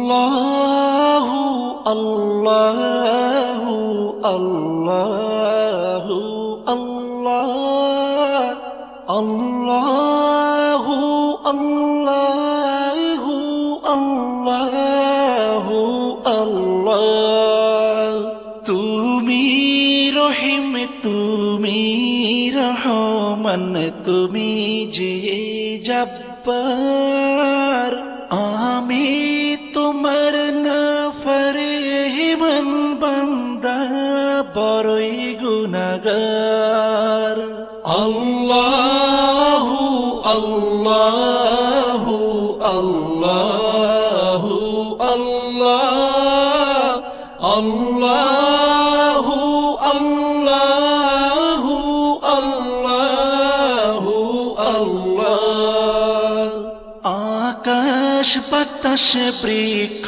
আল্লাহু আল্লাহু আল্লাহু আল্লাহ আল্লাহু আল্লাহু আল্লাহু আল্লাহ। তুমি রহিম তুমি রহমান তুমি যে জব্বার, আমি তোমার নাফরমান বান্দা বড়ই গুনাহগার। আল্লাহু আল্লাহু আল্লাহু আল্লাহ আল্লাহু আল্লাহু আল্লাহু আল্লাহ। আকাশ বাতাস বৃক্ষ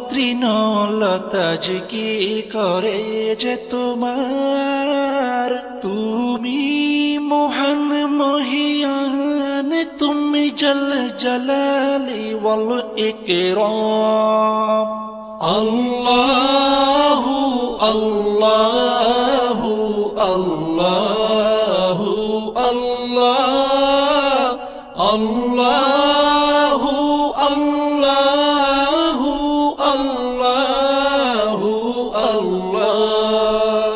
তৃণলতা জিকির করে যে তোমার, তুমি মহান মহিয়ান তুমি জল জলালি ওয়াল ইকরাম। আল্লাহু আল্লাহু আল্লাহু আল্লাহ আল্লাহু আল্লাহু আল্লাহু আল্লাহ।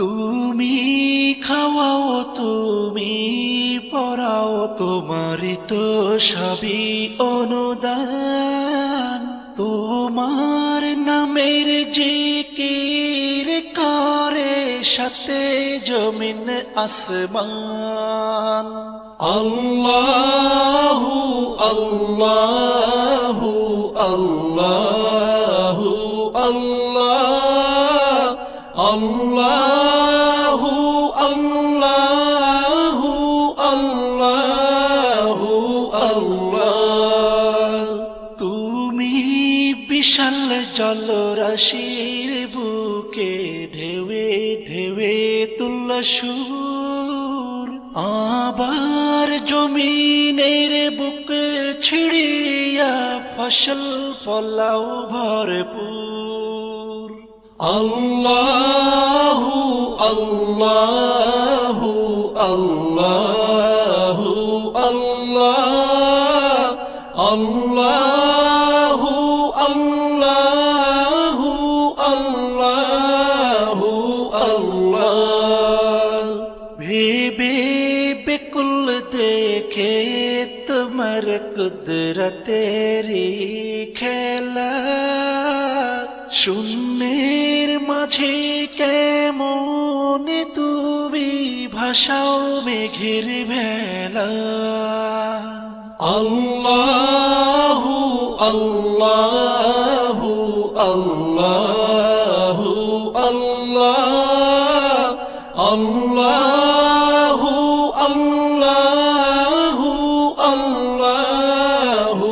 তুমি খাওয়াও তুমি পড়াও তোমারই তো সবই অনুদান, তোমার নামের জিকির করে সাথে জমিন আসমান। আল্লাহু আল্লাহু আল্লাহু আল্লাহ আল্লাহু আল্লাহু আল্লাহু আল্লাহ। তুমি বিশাল জলরাশির বুকে ঢেউে ঢেউে তুল্য সুর, আবার জমিনের বুক ছিড়িয়া ফসল ফলাও ভরপুর। আল্লাহু আল্লাহু আল্লাহু আল্লাহ আল্লাহু আল্লাহু আল্লাহু আল্লাহ। ভেবে বেকুল দেখে তোমার কুদরতেরি খেলা, শূন্যের মাঝে কেমন তুমি ভাষাও মেঘের ভেলা। আল্লাহু আল্লাহু আল্লাহু আল্লাহ আল্লাহু আল্লাহু আল্লাহু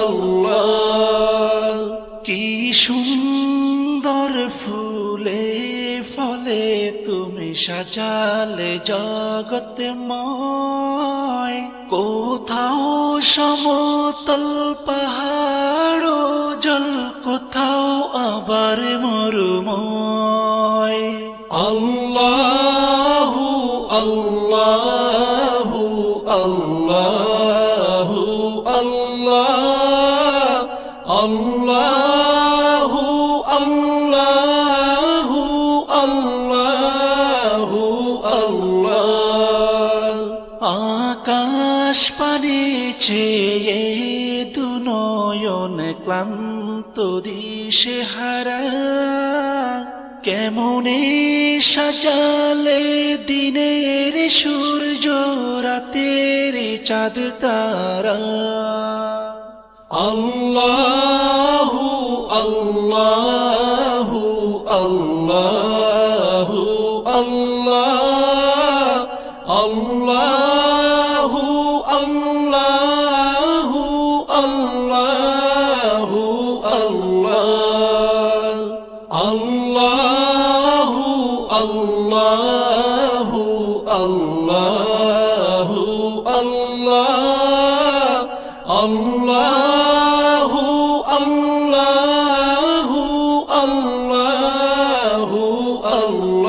আল্লাহ। কি সুন্দর ফুলে ফলে তুমি সাজালে জগৎময়, কোথাও সমতল পাহাড় জল কোথাও আবার মরুময়। আল্লাহু আল্লাহু আল্লাহু আল্লাহ আল্লাহু আল্লাহু আল্লাহু আল্লাহ। আকাশ পানে চেয়ে দুনয়ন ক্লান্ত দিশে হারা, কেমনে সাজালে দিনের সূর্য রাতের চাঁদ তারা। আল্লাহু আল্লাহু আল্লাহু আল্লাহ আল্লাহু আল্লাহু আল্লাহু আল্লাহ আল্লাহু আল্লাহু আল্লাহু আল্লাহ আল্লাহু আল্লাহ আল্লাহ